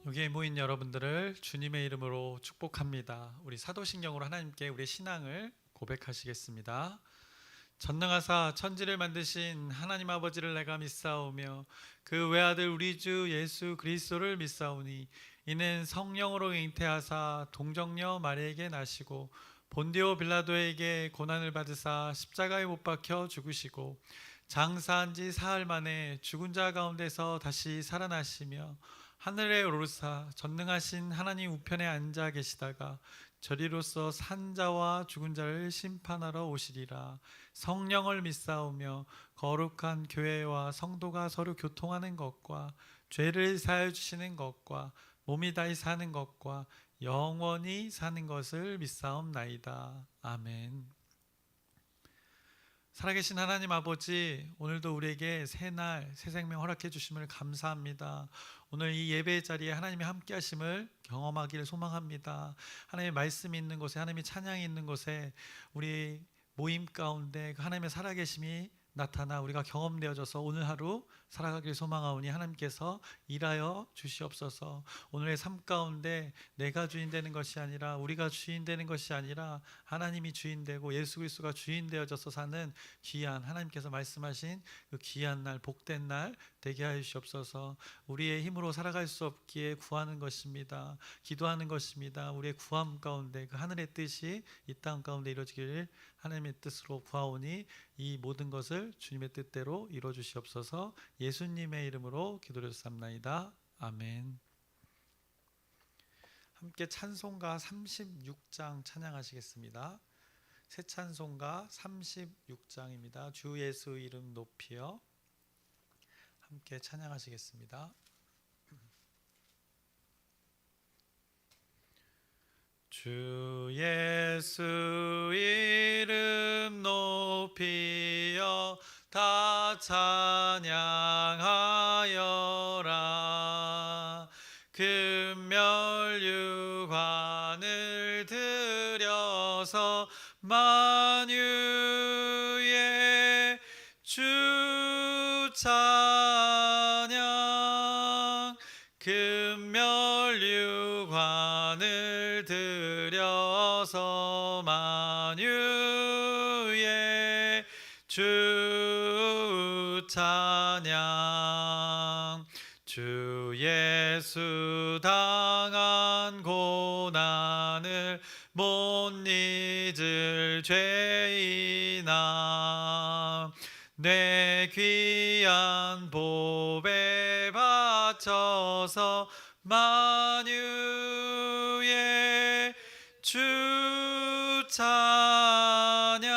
여기에 모인 여러분들을 주님의 이름으로 축복합니다. 우리 사도신경으로 하나님께 우리의 신앙을 고백하시겠습니다. 전능하사 천지를 만드신 하나님 아버지를 내가 믿사오며 그 외아들 우리 주 예수 그리스도를 믿사오니 이는 성령으로 잉태하사 동정녀 마리에게 나시고 본디오 빌라도에게 고난을 받으사 십자가에 못 박혀 죽으시고 장사한 지 사흘 만에 죽은 자 가운데서 다시 살아나시며 하늘에 오르사 전능하신 하나님 우편에 앉아 계시다가 저리로서 산 자와 죽은 자를 심판하러 오시리라. 성령을 믿사오며 거룩한 교회와 성도가 서로 교통하는 것과 죄를 사하여 주시는 것과 몸이 다히 사는 것과 영원히 사는 것을 믿사옵나이다. 아멘. 살아계신 하나님 아버지, 오늘도 우리에게 새날 새 생명 허락해 주심을 감사합니다. 오늘 이 예배의 자리에 하나님이 함께 하심을 경험하기를 소망합니다. 하나님의 말씀이 있는 곳에, 하나님의 찬양이 있는 곳에 우리 모임 가운데 그 하나님의 살아계심이 나타나 우리가 경험되어져서 오늘 하루 살아가길 소망하오니 하나님께서 일하여 주시옵소서. 오늘의 삶 가운데 내가 주인 되는 것이 아니라, 우리가 주인 되는 것이 아니라 하나님이 주인 되고 예수 그리스도가 주인 되어져서 사는 귀한, 하나님께서 말씀하신 그 귀한 날, 복된 날 되게 하여 주시옵소서. 우리의 힘으로 살아갈 수 없기에 구하는 것입니다. 기도하는 것입니다. 우리의 구함 가운데 그 하늘의 뜻이 이 땅 가운데 이루어지기를 하나님의 뜻으로 구하오니 이 모든 것을 주님의 뜻대로 이루어 주시옵소서. 예수님의 이름으로 기도드렸사옵나이다. 아멘. 함께 찬송가 36장 찬양하시겠습니다. 새 찬송가 36장입니다. 주 예수 이름 높이여. 함께 찬양하시겠습니다. 주 예수 이름 높이여 다 찬양하여라. 금멸유관을 들여서 만유의 주 찬양. 금멸유관을 들여서 만유의 주 찬양. 주 예수 당한 고난을 못 잊을 죄인아, 내 귀한 보배 바쳐서 만유의 주 찬양.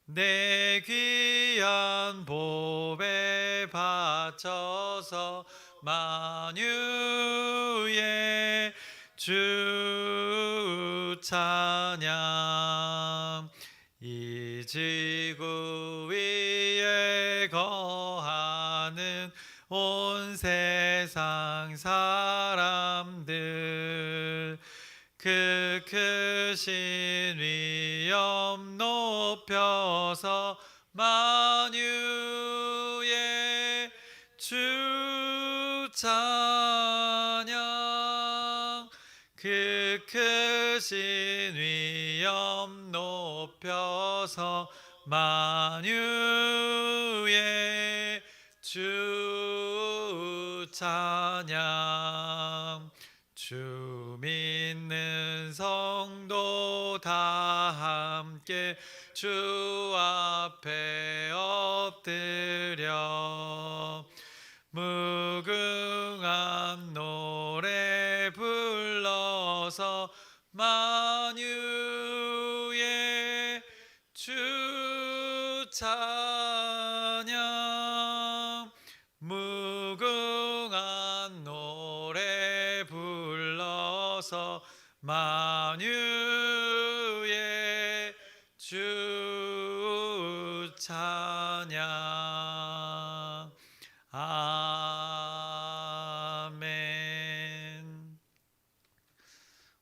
내 귀한 보배 바쳐서 만유의 주 찬양. 이 지구 위에 거하는 온 세상 사람들, 그 크신 위엄 높여서 만유의 주 찬양. 그 크신 위엄 높여서 만유의 주 찬양. 주 믿는 성도 다 함께 주 앞에 엎드려 무궁한 노래 불러서 만유의 주 찬양. 무궁한 노래 불러서 만유의 주 찬양. 아멘.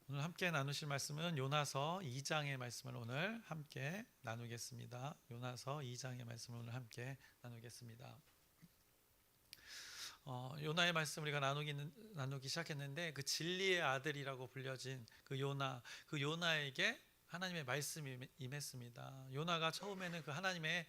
오늘 함께 나누실 말씀은 요나서 2장의 말씀을 오늘 함께 나누겠습니다. 요나서 2장의 말씀을 오늘 함께 나누겠습니다. 요나의 말씀 우리가 나누기 시작했는데 그 진리의 아들이라고 불려진 그 요나에게 하나님의 말씀이 임했습니다. 요나가 처음에는 그 하나님의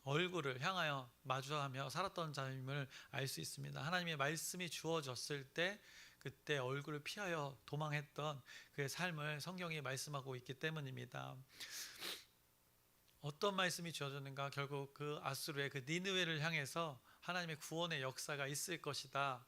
얼굴을 향하여 마주하며 살았던 자임을 알 수 있습니다. 하나님의 말씀이 주어졌을 때 그때 얼굴을 피하여 도망했던 그의 삶을 성경이 말씀하고 있기 때문입니다. 어떤 말씀이 주어졌는가? 결국 그 아수르의 그 니느웨를 향해서 하나님의 구원의 역사가 있을 것이다.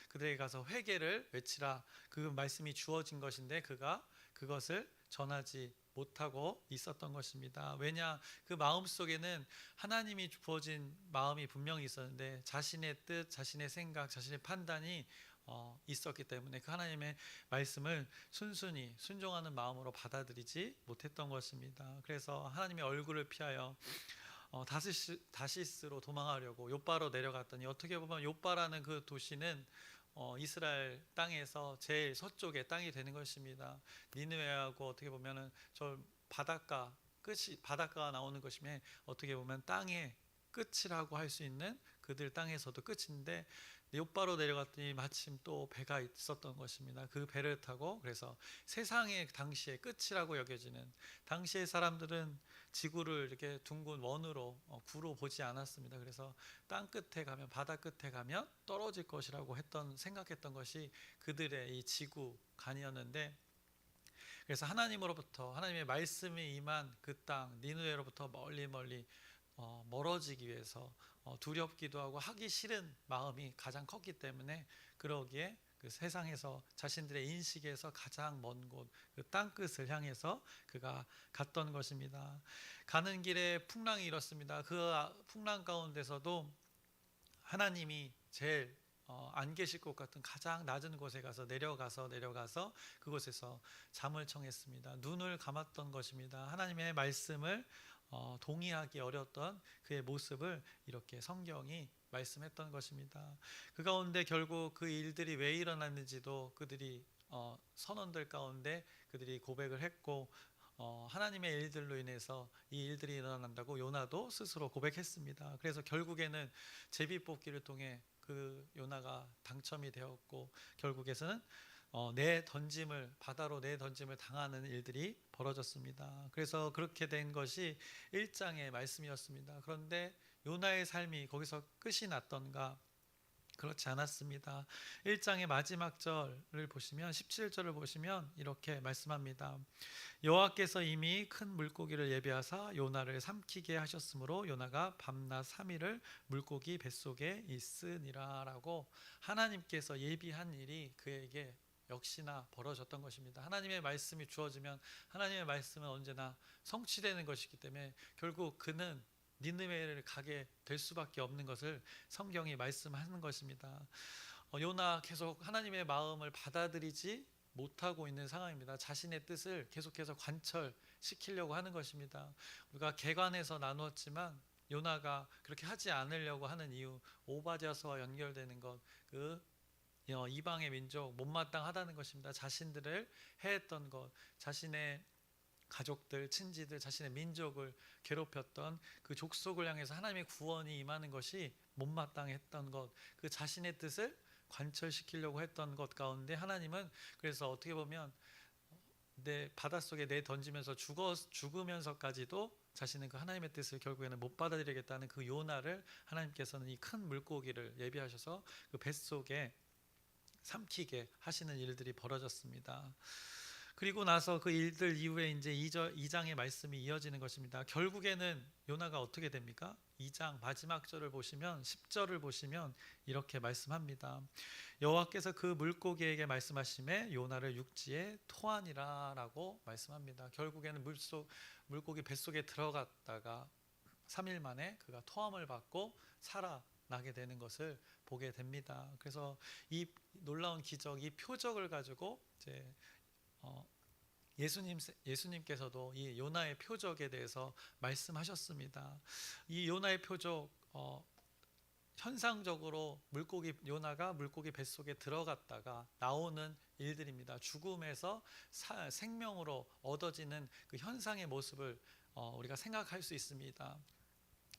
그들에게 가서 회개를 외치라. 그 말씀이 주어진 것인데 그가 그것을 전하지 못하고 있었던 것입니다. 왜냐? 그 마음 속에는 하나님이 부어진 마음이 분명히 있었는데 자신의 뜻, 자신의 생각, 자신의 판단이 있었기 때문에 그 하나님의 말씀을 순순히 순종하는 마음으로 받아들이지 못했던 것입니다. 그래서 하나님의 얼굴을 피하여 다시스로 도망하려고 욥바로 내려갔더니 어떻게 보면 욥바라는 그 도시는 이스라엘 땅에서 제일 서쪽의 땅이 되는 것입니다. 니느웨하고 어떻게 보면은 저 바닷가가 나오는 것이며 어떻게 보면 땅의 끝이라고 할 수 있는 그들 땅에서도 끝인데 욥바로 내려갔더니 마침 또 배가 있었던 것입니다. 그 배를 타고 그래서 세상의 당시의 끝이라고 여겨지는 당시의 사람들은 지구를 이렇게 둥근 원으로 구로 보지 않았습니다. 그래서 땅 끝에 가면 바다 끝에 가면 떨어질 것이라고 생각했던 것이 그들의 이 지구간이었는데 그래서 하나님으로부터 하나님의 말씀이 임한 그 땅 니느웨로부터 멀리 멀어지기 위해서 두렵기도 하고 하기 싫은 마음이 가장 컸기 때문에 그러기에 그 세상에서 자신들의 인식에서 가장 먼 곳 그 땅끝을 향해서 그가 갔던 것입니다. 가는 길에 풍랑이 일었습니다. 그 풍랑 가운데서도 하나님이 제일 안 계실 것 같은 가장 낮은 곳에 가서 내려가서 그곳에서 잠을 청했습니다. 눈을 감았던 것입니다. 하나님의 말씀을 동의하기 어려웠던 그의 모습을 이렇게 성경이 말씀했던 것입니다. 그 가운데 결국 그 일들이 왜 일어났는지도 그들이 선원들 가운데 그들이 고백을 했고 하나님의 일들로 인해서 이 일들이 일어난다고 요나도 스스로 고백했습니다. 그래서 결국에는 제비뽑기를 통해 그 요나가 당첨이 되었고 결국에는 바다로 내던짐을 당하는 일들이 벌어졌습니다. 그래서 그렇게 된 것이 1장의 말씀이었습니다. 그런데 요나의 삶이 거기서 끝이 났던가? 그렇지 않았습니다. 1장의 마지막 절을 보시면 17절을 보시면 이렇게 말씀합니다. 여호와께서 이미 큰 물고기를 예비하사 요나를 삼키게 하셨으므로 요나가 밤낮 3일을 물고기 뱃속에 있으니라 라고 하나님께서 예비한 일이 그에게 역시나 벌어졌던 것입니다. 하나님의 말씀이 주어지면 하나님의 말씀은 언제나 성취되는 것이기 때문에 결국 그는 니느웨를 가게 될 수밖에 없는 것을 성경이 말씀하는 것입니다. 요나 계속 하나님의 마음을 받아들이지 못하고 있는 상황입니다. 자신의 뜻을 계속해서 관철시키려고 하는 것입니다. 우리가 개관에서 나누었지만 요나가 그렇게 하지 않으려고 하는 이유, 오바댜서와 연결되는 것, 이방의 민족 못마땅하다는 것입니다. 자신들을 해했던 것, 자신의 가족들, 친지들, 자신의 민족을 괴롭혔던 그 족속을 향해서 하나님의 구원이 임하는 것이 못마땅했던 것, 그 자신의 뜻을 관철시키려고 했던 것 가운데 하나님은 그래서 어떻게 보면 내 바닷속에 내던지면서 죽으면서까지도 자신은 그 하나님의 뜻을 결국에는 못 받아들이겠다는 그 요나를 하나님께서는 이 큰 물고기를 예비하셔서 그 뱃속에 삼키게 하시는 일들이 벌어졌습니다. 그리고 나서 그 일들 이후에 이제 2장의 말씀이 이어지는 것입니다. 결국에는 요나가 어떻게 됩니까? 2장 마지막 절을 보시면 10절을 보시면 이렇게 말씀합니다. 여호와께서 그 물고기에게 말씀하시매 요나를 육지에 토하니라 라고 말씀합니다. 결국에는 물고기 뱃속에 들어갔다가 3일 만에 그가 토함을 받고 살아나게 되는 것을 보게 됩니다. 그래서 이 놀라운 기적, 이 표적을 가지고 이제 예수님께서도 이 요나의 표적에 대해서 말씀하셨습니다. 이 요나의 표적 현상적으로 요나가 물고기 뱃속에 들어갔다가 나오는 일들입니다. 죽음에서 생명으로 얻어지는 그 현상의 모습을 우리가 생각할 수 있습니다.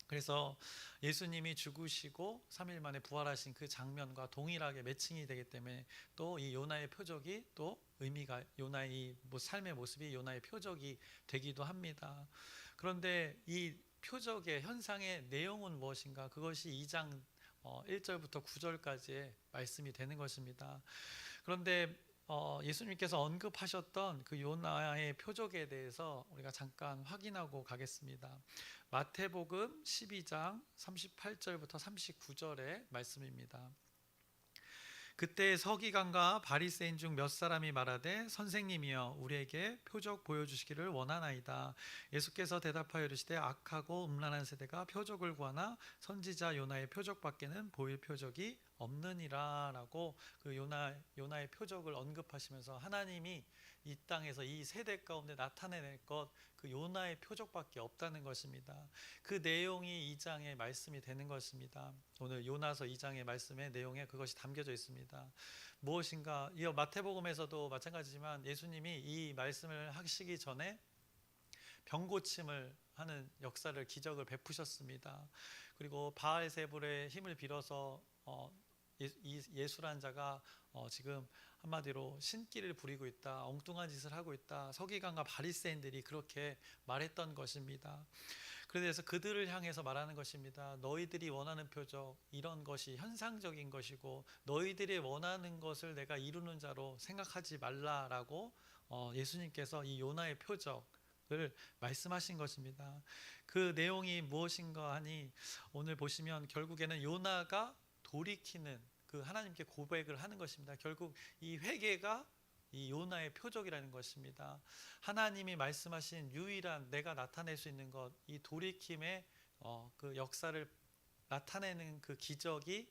그래서 예수님이 죽으시고 3일 만에 부활하신 그 장면과 동일하게 매칭이 되기 때문에 또 이 요나의 표적이 또 의미가 요나의 삶의 모습이 요나의 표적이 되기도 합니다. 그런데 이 표적의 현상의 내용은 무엇인가? 그것이 2장 1절부터 9절까지의 말씀이 되는 것입니다. 그런데 예수님께서 언급하셨던 그 요나의 표적에 대해서 우리가 잠깐 확인하고 가겠습니다. 마태복음 12장 38절부터 39절의 말씀입니다. 그때 서기관과 바리새인 중 몇 사람이 말하되 선생님이여 우리에게 표적 보여주시기를 원하나이다. 예수께서 대답하여 이르시되 악하고 음란한 세대가 표적을 구하나 선지자 요나의 표적밖에는 보일 표적이 없느니라 라고 그 요나의 표적을 언급하시면서 하나님이 이 땅에서 이 세대 가운데 나타내낼 것 그 요나의 표적밖에 없다는 것입니다. 그 내용이 2장의 말씀이 되는 것입니다. 오늘 요나서 2장의 말씀의 내용에 그것이 담겨져 있습니다. 무엇인가? 이 마태복음에서도 마찬가지지만 예수님이 이 말씀을 하시기 전에 병 고침을 하는 역사를 기적을 베푸셨습니다. 그리고 바알세불의 힘을 빌어서 예수란 자가 지금 한마디로 신기를 부리고 있다, 엉뚱한 짓을 하고 있다, 서기관과 바리새인들이 그렇게 말했던 것입니다. 그래서 그들을 향해서 말하는 것입니다. 너희들이 원하는 표적 이런 것이 현상적인 것이고 너희들이 원하는 것을 내가 이루는 자로 생각하지 말라라고 예수님께서 이 요나의 표적을 말씀하신 것입니다. 그 내용이 무엇인가 하니 오늘 보시면 결국에는 요나가 돌이키는 그 하나님께 고백을 하는 것입니다. 결국 이 회개가 이 요나의 표적이라는 것입니다. 하나님이 말씀하신 유일한 내가 나타낼 수 있는 것, 이 돌이킴의 그 역사를 나타내는 그 기적이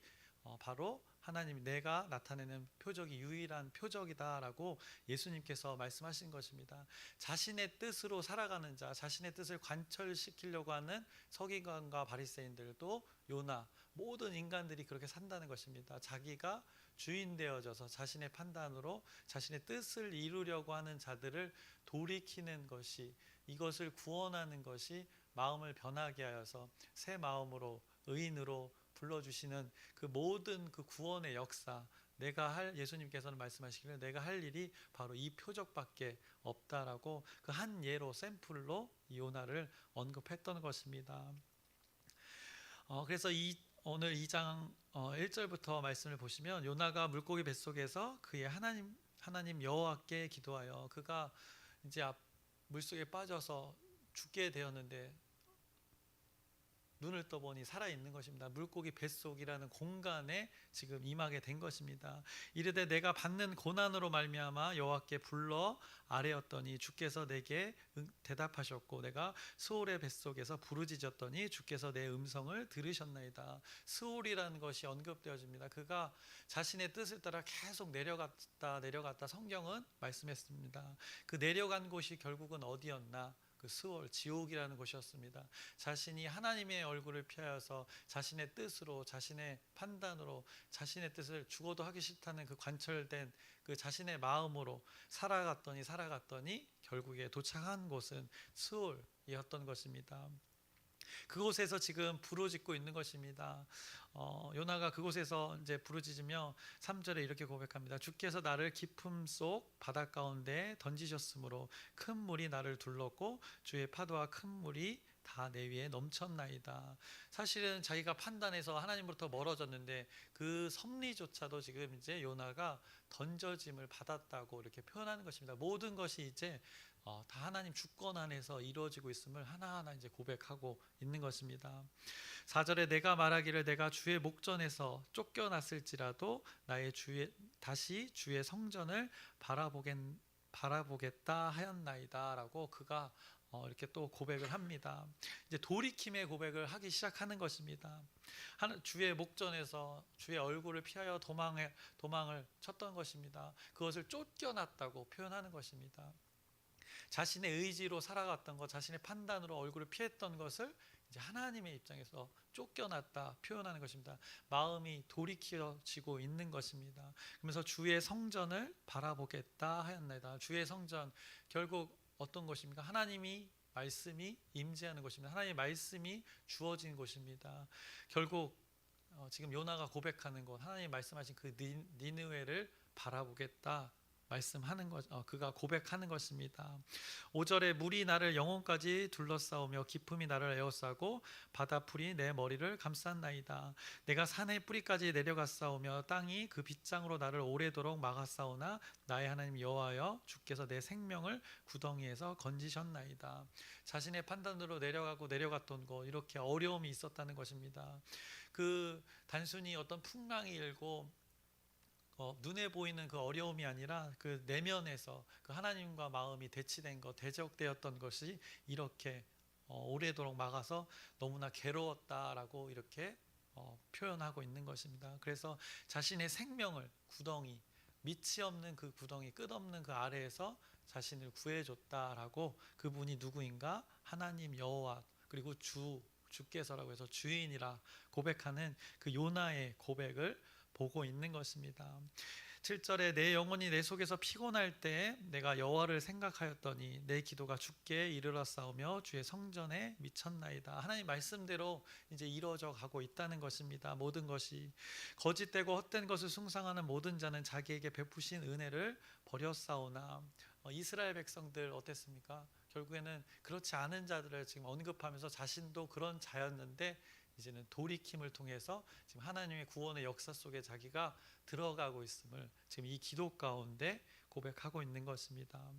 바로 하나님 내가 나타내는 표적이 유일한 표적이다라고 예수님께서 말씀하신 것입니다. 자신의 뜻으로 살아가는 자, 자신의 뜻을 관철시키려고 하는 서기관과 바리새인들도 요나 모든 인간들이 그렇게 산다는 것입니다. 자기가 주인 되어져서 자신의 판단으로 자신의 뜻을 이루려고 하는 자들을 돌이키는 것이 이것을 구원하는 것이 마음을 변하게 하여서 새 마음으로 의인으로 불러주시는 그 모든 그 구원의 역사 예수님께서는 말씀하시기를 내가 할 일이 바로 이 표적밖에 없다라고 그 한 예로 샘플로 이 요나를 언급했던 것입니다. 그래서 오늘 2장 1절부터 말씀을 보시면 요나가 물고기 뱃속에서 그의 하나님 여호와께 기도하여 그가 이제 물속에 빠져서 죽게 되었는데 눈을 떠보니 살아있는 것입니다. 물고기 뱃속이라는 공간에 지금 임하게 된 것입니다. 이르되 내가 받는 고난으로 말미암아 여호와께 불러 아뢰었더니 주께서 내게 대답하셨고 내가 스올의 뱃속에서 부르짖었더니 주께서 내 음성을 들으셨나이다. 스올이라는 것이 언급되어집니다. 그가 자신의 뜻을 따라 계속 내려갔다 성경은 말씀했습니다. 그 내려간 곳이 결국은 어디였나? 그 스월 지옥이라는 곳이었습니다. 자신이 하나님의 얼굴을 피하여서 자신의 뜻으로 자신의 판단으로 자신의 뜻을 죽어도 하기 싫다는 그 관철된 그 자신의 마음으로 살아갔더니 결국에 도착한 곳은 스월이었던 것입니다. 그곳에서 지금 부르짖고 있는 것입니다. 요나가 그곳에서 이제 부르짖으며 3절에 이렇게 고백합니다. 주께서 나를 깊음 속 바다 가운데 던지셨으므로 큰 물이 나를 둘렀고 주의 파도와 큰 물이 다 내 위에 넘쳤나이다. 사실은 자기가 판단해서 하나님으로부터 멀어졌는데 그 섭리조차도 지금 이제 요나가 던져짐을 받았다고 이렇게 표현하는 것입니다. 모든 것이 이제 다 하나님 주권 안에서 이루어지고 있음을 하나하나 이제 고백하고 있는 것입니다. 4절에 내가 말하기를 내가 주의 목전에서 쫓겨났을지라도 다시 주의 성전을 바라보겠다 하였나이다라고 그가 이렇게 또 고백을 합니다. 이제 돌이킴의 고백을 하기 시작하는 것입니다. 주의 목전에서 주의 얼굴을 피하여 도망을 쳤던 것입니다. 그것을 쫓겨났다고 표현하는 것입니다. 자신의 의지로 살아갔던 것, 자신의 판단으로 얼굴을 피했던 것을 이제 하나님의 입장에서 쫓겨났다 표현하는 것입니다. 마음이 돌이켜지고 있는 것입니다. 그러면서 주의 성전을 바라보겠다 하였나이다. 주의 성전 결국 어떤 것입니까? 하나님이 말씀이 임재하는 곳입니다. 하나님의 말씀이 주어진 곳입니다. 결국 지금 요나가 고백하는 것, 하나님 말씀하신 그 니느웨를 바라보겠다 말씀하는 것, 그가 고백하는 것입니다. 5절에 물이 나를 영혼까지 둘러싸우며 기품이 나를 에워싸고 바다풀이 내 머리를 감쌌나이다. 내가 산의 뿌리까지 내려갔사오며 땅이 그 빗장으로 나를 오래도록 막았사오나 나의 하나님 여호와여 주께서 내 생명을 구덩이에서 건지셨나이다. 자신의 판단으로 내려갔던 것, 이렇게 어려움이 있었다는 것입니다. 그 단순히 어떤 풍랑이 일고 눈에 보이는 그 어려움이 아니라 그 내면에서 그 하나님과 마음이 대치된 것, 대적되었던 것이 이렇게 오래도록 막아서 너무나 괴로웠다라고 이렇게 표현하고 있는 것입니다. 그래서 자신의 생명을 구덩이, 밑이 없는 그 구덩이, 끝없는 그 아래에서 자신을 구해줬다라고, 그분이 누구인가? 하나님 여호와, 그리고 주께서라고 해서 주인이라 고백하는 그 요나의 고백을 보고 있는 것입니다. 7절에 내 영혼이 내 속에서 피곤할 때 내가 여호와를 생각하였더니 내 기도가 주께 이르렀사오며 주의 성전에 미쳤나이다. 하나님 말씀대로 이제 이루어져 가고 있다는 것입니다. 모든 것이 거짓되고 헛된 것을 숭상하는 모든 자는 자기에게 베푸신 은혜를 버렸사오나. 이스라엘 백성들 어땠습니까? 결국에는 그렇지 않은 자들을 지금 언급하면서 자신도 그런 자였는데 이제는 돌이킴을 통해서 지금 하나님의 구원의 역사 속에 자기가 들어가고 있음을 지금 이 기도 가운데 고백하고 있는 것입니다.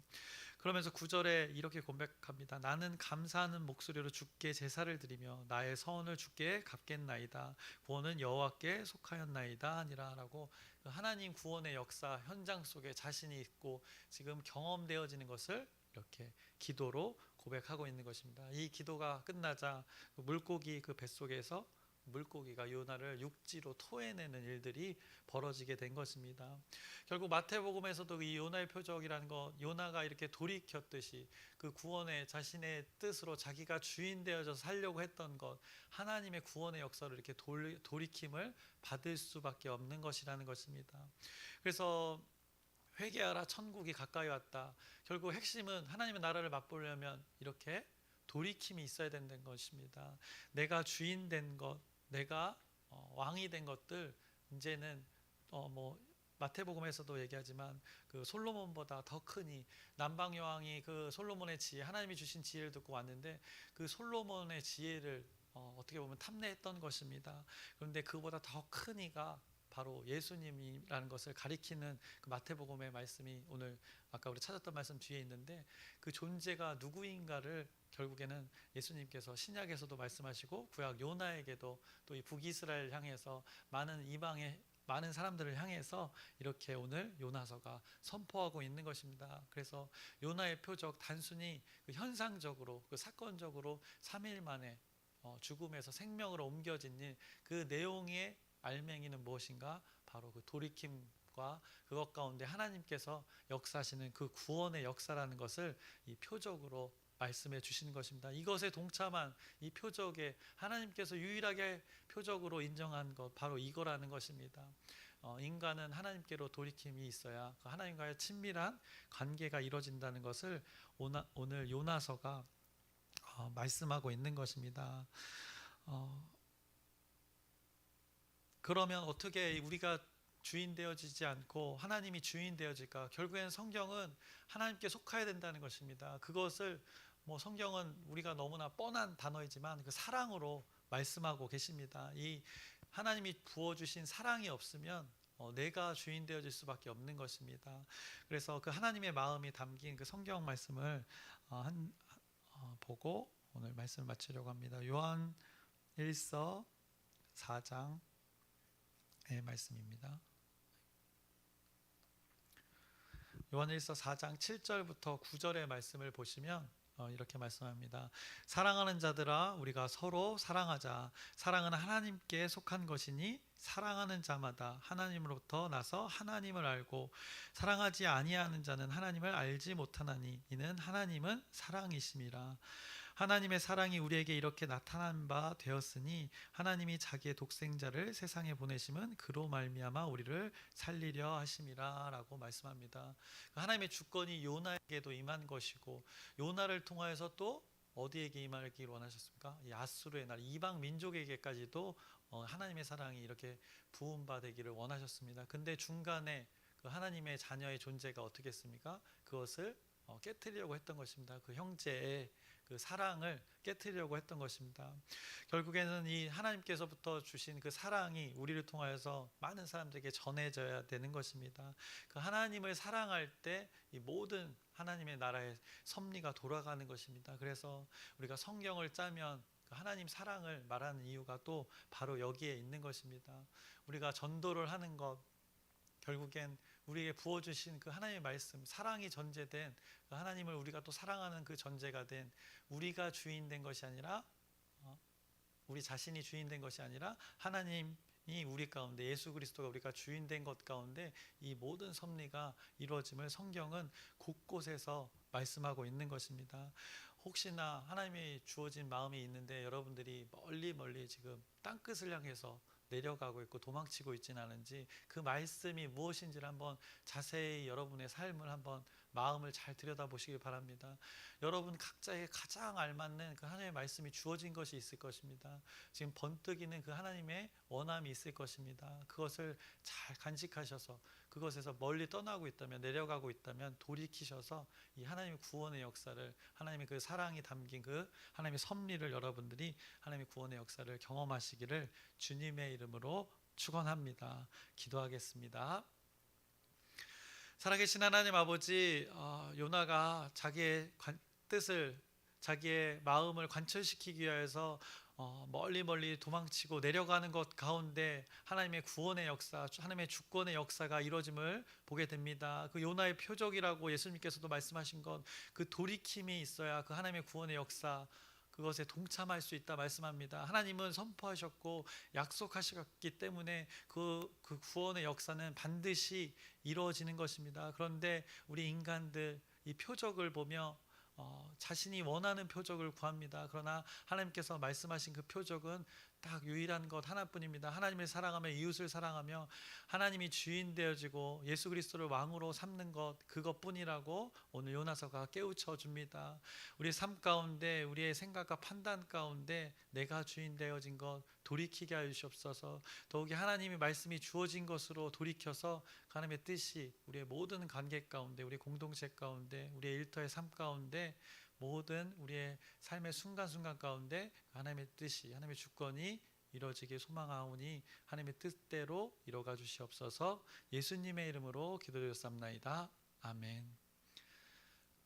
그러면서 9절에 이렇게 고백합니다. 나는 감사하는 목소리로 주께 제사를 드리며 나의 서원을 주께 갚겠나이다. 구원은 여호와께 속하였나이다 하니라라고, 하나님 구원의 역사 현장 속에 자신이 있고 지금 경험되어지는 것을 이렇게 기도로 고백하고 있는 것입니다. 이 기도가 끝나자 물고기 그 뱃속에서 물고기가 요나를 육지로 토해내는 일들이 벌어지게 된 것입니다. 결국 마태복음에서도 이 요나의 표적이라는 것, 요나가 이렇게 돌이켰듯이 그 구원의 자신의 뜻으로 자기가 주인 되어서 살려고 했던 것, 하나님의 구원의 역사를 이렇게 돌이킴을 받을 수밖에 없는 것이라는 것입니다. 그래서 회개하라, 천국이 가까이 왔다. 결국 핵심은 하나님의 나라를 맛보려면 이렇게 돌이킴이 있어야 된다는 것입니다. 내가 주인 된 것, 내가 왕이 된 것들, 이제는 마태복음에서도 얘기하지만 그 솔로몬보다 더 크니, 남방 여왕이 그 솔로몬의 지혜, 하나님이 주신 지혜를 듣고 왔는데 그 솔로몬의 지혜를 어떻게 보면 탐내했던 것입니다. 그런데 그보다 더 큰 이가 바로 예수님이라는 것을 가리키는 그 마태복음의 말씀이 오늘 아까 우리 찾았던 말씀 뒤에 있는데, 그 존재가 누구인가를 결국에는 예수님께서 신약에서도 말씀하시고 구약 요나에게도 또 이 북이스라엘 향해서 많은 이방의 많은 사람들을 향해서 이렇게 오늘 요나서가 선포하고 있는 것입니다. 그래서 요나의 표적, 단순히 그 현상적으로 그 사건적으로 3일 만에 죽음에서 생명으로 옮겨진 일, 그 내용의 알맹이는 무엇인가? 바로 그 돌이킴과 그것 가운데 하나님께서 역사하시는 그 구원의 역사라는 것을 이 표적으로 말씀해 주시는 것입니다. 이것에 동참한 이 표적에 하나님께서 유일하게 표적으로 인정한 것, 바로 이거라는 것입니다. 인간은 하나님께로 돌이킴이 있어야 그 하나님과의 친밀한 관계가 이루어진다는 것을 오늘 요나서가 말씀하고 있는 것입니다. 그러면 어떻게 우리가 주인 되어지지 않고 하나님이 주인 되어질까? 결국엔 성경은 하나님께 속해야 된다는 것입니다. 그것을 성경은 우리가 너무나 뻔한 단어이지만 그 사랑으로 말씀하고 계십니다. 이 하나님이 부어주신 사랑이 없으면 내가 주인 되어질 수밖에 없는 것입니다. 그래서 그 하나님의 마음이 담긴 그 성경 말씀을 보고 오늘 말씀을 마치려고 합니다. 요한 1서 4장 말씀입니다. 요한일서 4장 7절부터 9절의 말씀을 보시면 이렇게 말씀합니다. 사랑하는 자들아, 우리가 서로 사랑하자. 사랑은 하나님께 속한 것이니 사랑하는 자마다 하나님으로부터 나서 하나님을 알고 사랑하지 아니하는 자는 하나님을 알지 못하나니 이는 하나님은 사랑이심이라. 하나님의 사랑이 우리에게 이렇게 나타난 바 되었으니 하나님이 자기의 독생자를 세상에 보내심은 그로 말미암아 우리를 살리려 하심이라 라고 말씀합니다. 하나님의 주권이 요나에게도 임한 것이고 요나를 통하여서 또 어디에게 임하기를 원하셨습니까? 이 아수르의 날 이방 민족에게까지도 하나님의 사랑이 이렇게 부음받기를 원하셨습니다. 근데 중간에 그 하나님의 자녀의 존재가 어떻게 했습니까? 그것을 깨뜨리려고 했던 것입니다. 그 형제의 그 사랑을 깨뜨리려고 했던 것입니다. 결국에는 이 하나님께서부터 주신 그 사랑이 우리를 통하여서 많은 사람들에게 전해져야 되는 것입니다. 그 하나님을 사랑할 때 이 모든 하나님의 나라의 섭리가 돌아가는 것입니다. 그래서 우리가 성경을 짜면 그 하나님 사랑을 말하는 이유가 또 바로 여기에 있는 것입니다. 우리가 전도를 하는 것, 결국엔 우리에게 부어주신 그 하나님의 말씀, 사랑이 전제된 그 하나님을 우리가 또 사랑하는 그 전제가 된 우리가 주인 된 것이 아니라 우리 자신이 주인 된 것이 아니라 하나님이 우리 가운데, 예수 그리스도가 우리가 주인 된 것 가운데 이 모든 섭리가 이루어짐을 성경은 곳곳에서 말씀하고 있는 것입니다. 혹시나 하나님이 주어진 마음이 있는데 여러분들이 멀리 지금 땅끝을 향해서 내려가고 있고 도망치고 있지는 않은지, 그 말씀이 무엇인지를 한번 자세히 여러분의 삶을 한번 마음을 잘 들여다보시기 바랍니다. 여러분 각자에게 가장 알맞는 그 하나님의 말씀이 주어진 것이 있을 것입니다. 지금 번뜩이는 그 하나님의 원함이 있을 것입니다. 그것을 잘 간직하셔서 그것에서 멀리 떠나고 있다면, 내려가고 있다면 돌이키셔서 이 하나님의 구원의 역사를, 하나님의 그 사랑이 담긴 그 하나님의 섭리를 여러분들이 하나님의 구원의 역사를 경험하시기를 주님의 이름으로 축원합니다. 기도하겠습니다. 살아계신 하나님 아버지, 요나가 자기의 뜻을, 자기의 마음을 관철시키기 위해서 멀리 도망치고 내려가는 것 가운데 하나님의 구원의 역사, 하나님의 주권의 역사가 이루어짐을 보게 됩니다. 그 요나의 표적이라고 예수님께서도 말씀하신 것, 그 돌이킴이 있어야 그 하나님의 구원의 역사, 그것에 동참할 수 있다 말씀합니다. 하나님은 선포하셨고 약속하셨기 때문에 그 구원의 역사는 반드시 이루어지는 것입니다. 그런데 우리 인간들 이 표적을 보며 자신이 원하는 표적을 구합니다. 그러나 하나님께서 말씀하신 그 표적은 딱 유일한 것 하나뿐입니다. 하나님을 사랑하며 이웃을 사랑하며 하나님이 주인 되어지고 예수 그리스도를 왕으로 삼는 것, 그것뿐이라고 오늘 요나서가 깨우쳐 줍니다. 우리의 삶 가운데, 우리의 생각과 판단 가운데 내가 주인 되어진 것 돌이키게 하여 주시옵소서. 더욱이 하나님의 말씀이 주어진 것으로 돌이켜서 하나님의 뜻이 우리의 모든 관계 가운데, 우리 공동체 가운데, 우리의 일터의 삶 가운데, 모든 우리의 삶의 순간순간 가운데 하나님의 뜻이, 하나님의 주권이 이루어지길 소망하오니 하나님의 뜻대로 이루어가 주시옵소서. 예수님의 이름으로 기도드렸사옵나이다. 아멘.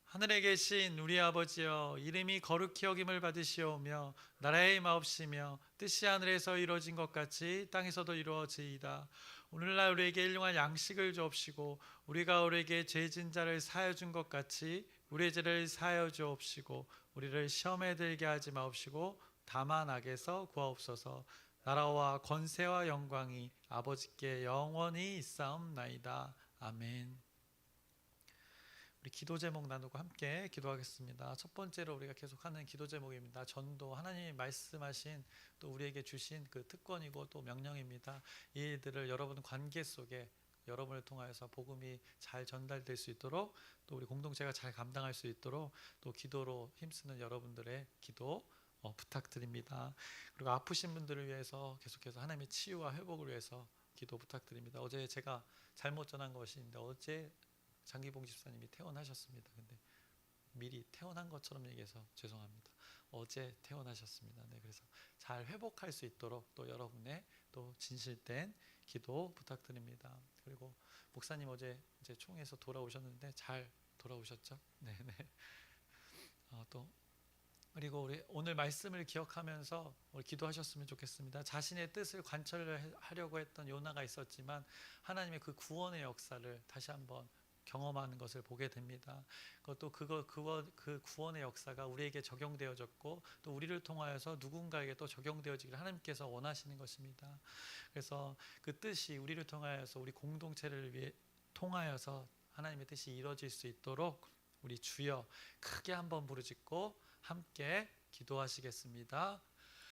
하늘에 계신 우리 아버지여, 이름이 거룩히 여김을 받으시오며 나라의 마옵시며 뜻이 하늘에서 이루어진 것 같이 땅에서도 이루어지이다. 오늘날 우리에게 일용할 양식을 주옵시고 우리가 우리에게 죄진 자를 사하여 준 것 같이 우리의 죄를 사하여 주옵시고 우리를 시험에 들게 하지 마옵시고 다만 악에서 구하옵소서. 나라와 권세와 영광이 아버지께 영원히 있사옵나이다. 아멘. 우리 기도 제목 나누고 함께 기도하겠습니다. 첫 번째로 우리가 계속하는 기도 제목입니다. 전도, 하나님이 말씀하신 또 우리에게 주신 그 특권이고 또 명령입니다. 이 일들을 여러분 관계 속에 여러분을 통하여서 복음이 잘 전달될 수 있도록, 또 우리 공동체가 잘 감당할 수 있도록 또 기도로 힘쓰는 여러분들의 기도 부탁드립니다. 그리고 아프신 분들을 위해서 계속해서 하나님의 치유와 회복을 위해서 기도 부탁드립니다. 어제 제가 잘못 전한 것인데, 어제 장기봉 집사님이 퇴원하셨습니다. 근데 미리 퇴원한 것처럼 얘기해서 죄송합니다. 어제 퇴원하셨습니다. 네, 그래서 잘 회복할 수 있도록 또 여러분의 또 진실된 기도 부탁드립니다. 그리고 목사님 어제 이제 총에서 돌아오셨는데 잘 돌아오셨죠? 네. 또 그리고 우리 오늘 말씀을 기억하면서 우리 기도하셨으면 좋겠습니다. 자신의 뜻을 관철하려고 했던 요나가 있었지만 하나님의 그 구원의 역사를 다시 한번 경험하는 것을 보게 됩니다. 그것도 그 구원의 역사가 우리에게 적용되어졌고 또 우리를 통하여서 누군가에게 또 적용되어지기를 하나님께서 원하시는 것입니다. 그래서 그 뜻이 우리를 통하여서 우리 공동체를 위해 통하여서 하나님의 뜻이 이루어질 수 있도록 우리 주여 크게 한번 부르짖고 함께 기도하시겠습니다.